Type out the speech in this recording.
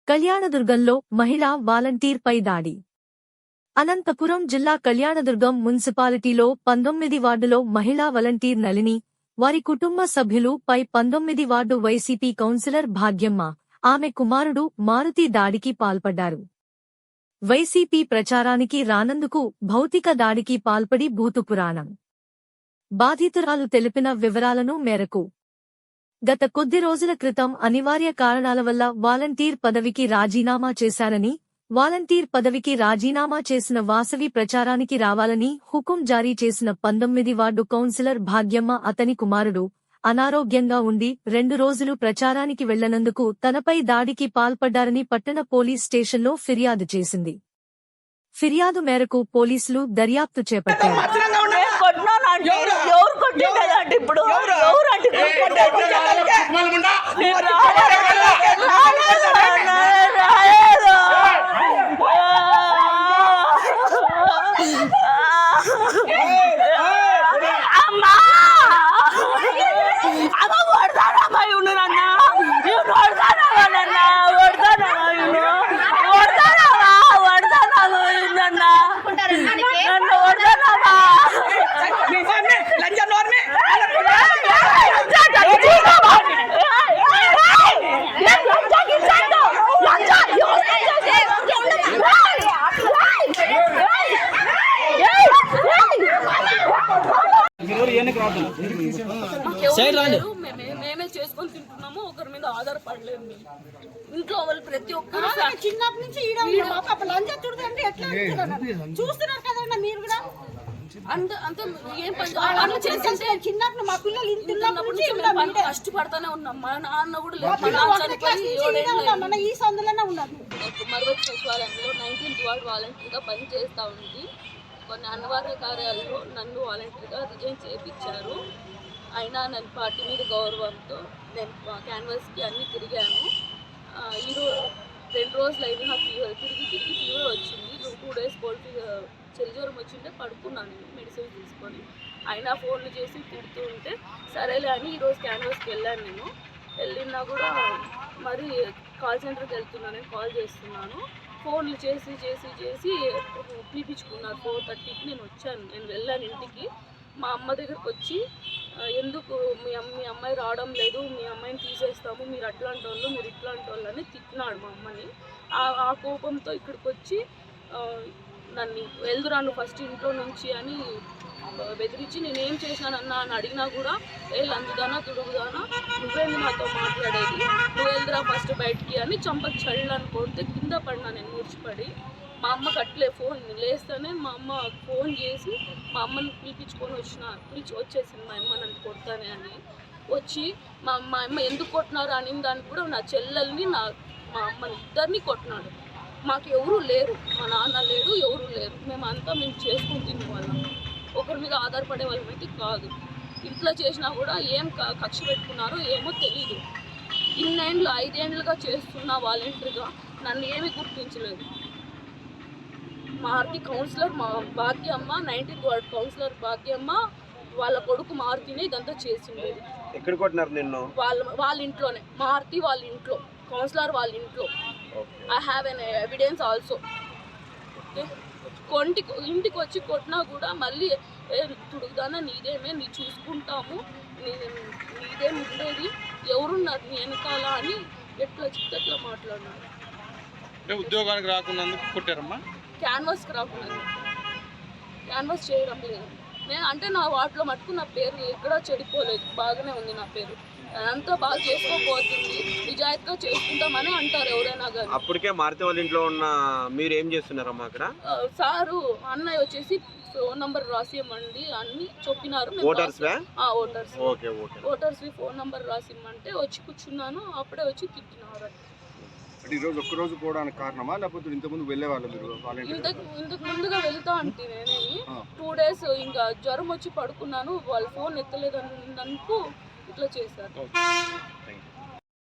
కళ్యాణదుర్గంలో మహిళా వాలంటీర్పై దాడి. అనంతపురం జిల్లా కళ్యాణదుర్గం మున్సిపాలిటీలో 19 వార్డులో మహిళా వాలంటీర్ నళిని, వారి కుటుంబ సభ్యులు పై 19 వార్డు వైసీపీ కౌన్సిలర్ భాగ్యమ్మ, ఆమె కుమారుడు మారుతి దాడికి పాల్పడ్డారు. వైసీపీ ప్రచారానికి రానందుకు భౌతిక దాడికి పాల్పడి బూతు పురాణం. బాధితురాలు తెలిపిన వివరాలను మేరకు గత కొద్ది రోజుల క్రితం అనివార్య కారణాల వల్ల వాలంటీర్ పదవికి రాజీనామా చేశారని, వాలంటీర్ పదవికి రాజీనామా చేసిన వాసవి ప్రచారానికి రావాలని హుకుం జారీ చేసిన 19 వార్డు కౌన్సిలర్ భాగ్యమ్మ అతని కుమారుడు అనారోగ్యంగా ఉండి 2 రోజులు ప్రచారానికి వెళ్లనందుకు తనపై దాడికి పాల్పడ్డారని పట్టణ పోలీస్ స్టేషన్లో ఫిర్యాదు చేసింది. ఫిర్యాదు మేరకు పోలీసులు దర్యాప్తు చేపట్టారు. మేమే చేసుకొని తింటున్నాము, ఒకరి మీద ఆధారపడలేదు. ఇంట్లో వాళ్ళు ప్రతి ఒక్కరు చిన్నప్పటి నుంచి చూస్తున్నారు కదండి మీరు కూడా. అంతే ఏం పని చేసి చిన్నప్పుడు మా పిల్లలు ఇంటిన్నప్పుడు కష్టపడతానే ఉన్నాం. మా నాన్న కూడా మన ఈ సందులోనే ఉన్నారు. మరొక సచివాలయంలో 19th వార్డు వాలంటీర్గా పనిచేస్తూ ఉంది. కొన్ని అనివార్య కార్యాలలో నన్ను వాలంటీర్గా రిజైన్ చేయించారు. అయినా నన్ను పార్టీ మీద గౌరవంతో నేను క్యాన్వాస్కి అన్నీ తిరిగాను. ఈరోజు 2 రోజులు అయితే నాకు తిరిగి ఫీవర్ వచ్చింది. 2 days కోల్డ్ చెల్లిజ్వరం వచ్చింటే పడుకున్నాను మెడిసిన్ తీసుకొని. అయినా ఫోన్లు చేసి తిడుతూ ఉంటే సరేలే అని ఈరోజు క్యాన్వాస్కి వెళ్ళాను. నేను వెళ్ళినా కూడా మరి కాల్ సెంటర్కి వెళ్తున్నాను, కాల్ చేస్తున్నాను. ఫోన్లు చేసి పిలిపించుకున్నారు. 4:30కి నేను వచ్చాను. నేను వెళ్ళాను ఇంటికి. మా అమ్మ దగ్గరకు వచ్చి ఎందుకు మీ అమ్మాయి రావడం లేదు, మీ అమ్మాయిని తీసేస్తాము, మీరు అట్లాంటి వాళ్ళు, మీరు ఇట్లాంటి వాళ్ళు అని తిట్టినాడు మా అమ్మని. ఆ కోపంతో ఇక్కడికి వచ్చి నన్ను వెళ్దురాను ఫస్ట్ ఇంట్లో నుంచి అని బెదిరించి నేనేం చేశానన్నా అని అడిగినా కూడా లందుదానా తుడుగుదానా నువ్వేంది నాతో మాట్లాడేది, నువ్వు వెళ్దురా ఫస్ట్ బయటికి అని చంపకి చల్లని కొడితే కింద పడినా నేను మూర్చిపడి. మా అమ్మకి అట్లే ఫోన్ లేస్తేనే మా అమ్మ ఫోన్ చేసి మా అమ్మని పిలిపించుకొని వచ్చేసింది. మా అమ్మ నన్ను కొడతానే అని వచ్చి మా అమ్మ ఎందుకు కొట్టినారు అని దానికి కూడా నా చెల్లెల్ని మా అమ్మని ఇద్దరిని కొట్టినాడు. మాకు ఎవరూ లేరు, మా నాన్న లేరు, ఎవరూ లేరు. మేము చేసుకుని తినేవాళ్ళం, ఒకరి మీద ఆధారపడే వాళ్ళం అయితే కాదు. ఇంట్లో చేసినా కూడా ఏం కక్ష పెట్టుకున్నారో ఏమో తెలీదు. 5 ఏళ్ళుగా చేస్తున్న వాలంటీర్గా నన్ను ఏమీ గుర్తించలేదు. Maruti councillor Bhagyamma, 19th ward councillor Bhagyamma వాళ్ళ కొడుకు మారుతినే ఇదంతా చేసింది. ఎక్కడ కొట్టినారు నిన్ను? వాళ్ళ ఇంట్లోనే, మారుతి వాళ్ళ ఇంట్లో, కౌన్సిలర్ వాళ్ళ ఇంట్లో. I have an evidence also. ఇంటికి వచ్చి కొట్టినా కూడా మళ్ళీ తుడుగుదానా నీదేమే, నీ చూసుకుంటాము, నీదేమి ఉండేది, ఎవరున్నారు నీ వెనకాల అని ఎట్లా చెప్తే అట్లా మాట్లాడినారు. ఉద్యోగానికి రాకుండా కొట్టారమ్మా? క్యాన్వాస్కి రాకుండా, క్యాన్వాస్ చేయడం లేదు. నేను అంటే నా వాటిలో మటుకు నా పేరు ఎక్కడా చెడిపోలేదు, బాగానే ఉంది నా పేరు. అంతా బాగా చేసుకోబోతుంది, నిజాయితీగా చేసుకుంటామని అంటారు ఎవరైనా కానీ. అప్పటికే మారుతి వాళ్ళ ఇంట్లో ఉన్న మీరు ఏం చేస్తున్నారమ్మా అక్కడ? సారు అన్నయ్య వచ్చేసి ఫోన్ నంబర్ రాసియమండి అన్ని చెప్పినారు. ఓటర్స్ ఫోన్ నంబర్ రాసిమ్మంటే వచ్చి కూర్చున్నాను. అప్పుడే వచ్చి తిట్టినారు. ఈరోజు ఒక్కరోజు పోవడానికి కారణమా, లేకపోతే ఇంతకుముందు వెళ్ళేవాళ్ళు మీరు? ఇంతకు ముందుగా వెళ్తా అంటే నేనేమి 2 days ఇంకా జ్వరం వచ్చి పడుకున్నాను. వాళ్ళు ఫోన్ ఎత్తలేదన్నందుకు ఇట్లా చేశారు.